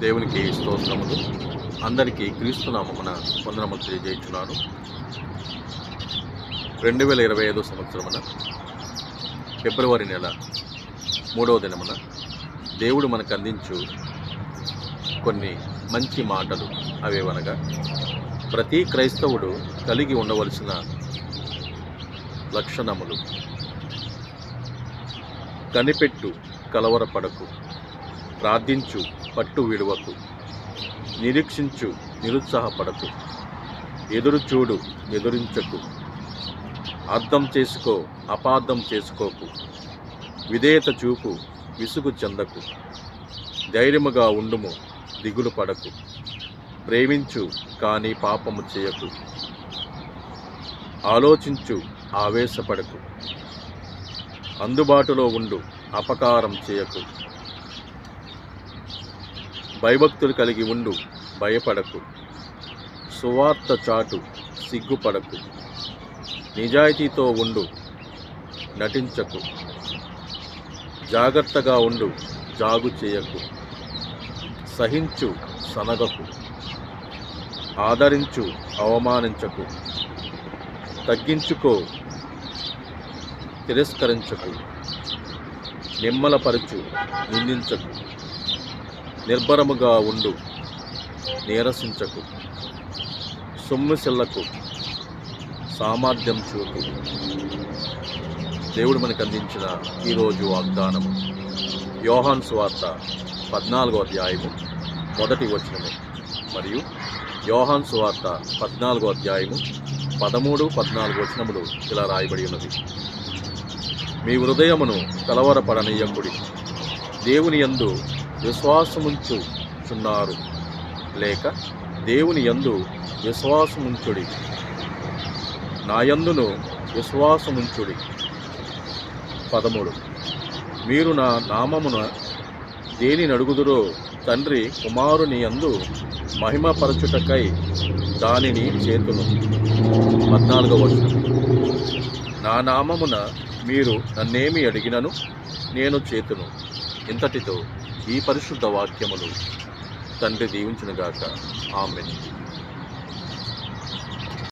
దేవునికి స్తోత్రములు. అందరికీ క్రీస్తు నామమున వందనములు తెలియజేయుచున్నాను. 2025 సంవత్సరమున ఫిబ్రవరి నెల 3వ దినమున దేవుడు మనకు అందించు కొన్ని మంచి మాటలు అవేవనగా, ప్రతి క్రైస్తవుడు కలిగి ఉండవలసిన లక్షణములు. కనిపెట్టు, కలవరపడకు, ప్రార్థించు, పట్టు విడువకు, నిరీక్షించు, నిరుత్సాహపడకు, ఎదురు చూడు, ఎదురించకు, అర్థం చేసుకో, అపార్థం చేసుకోకు, విధేయత చూపు, విసుగు చెందకు, ధైర్యముగా ఉండుము, దిగులు పడకు, ప్రేమించు కానీ పాపము చేయకు, ఆలోచించు, ఆవేశపడకు, అందుబాటులో ఉండు, అపకారం చేయకు, భయభక్తులు కలిగి ఉండు, భయపడకు, సువార్త చాటు, సిగ్గుపడకు, నిజాయితీతో ఉండు, నటించకు, జాగ్రత్తగా ఉండు, జాగు చేయకు, సహించు, సనగకు, ఆదరించు, అవమానించకు, తగ్గించుకో, తిరస్కరించకు, నిమ్మలపరచు, నిందించకు, నిర్భరముగా ఉండు, నీరసించకు, సొమ్ముసిల్లకు, సామర్థ్యం చూపు. దేవుడు మనకు అందించిన ఈరోజు వాగ్దానము యోహాను సువార్త 14వ అధ్యాయము 1వ వచనము మరియు యోహాను సువార్త 14వ అధ్యాయము 13, 14 వచనములు ఇలా రాయబడి ఉన్నది. మీ హృదయమును కలవరపడనీయకుడి, దేవుని యందు విశ్వాసముంచుచున్నారు లేక దేవుని యందు విశ్వాసముంచుడి, నా యందును విశ్వాసముంచుడి. 13 మీరు నా నామమున దేనిని అడుగుదురో తండ్రి కుమారుని యందు మహిమపరచుటకై దానిని చేతును. 14వ వచనం నా నామమున మీరు నన్నేమి అడిగినను నేను చేతును. ఇంతటితో ఈ పరిశుద్ధ వాక్యములు తండ్రి దీవించునుగాక. ఆమేన్.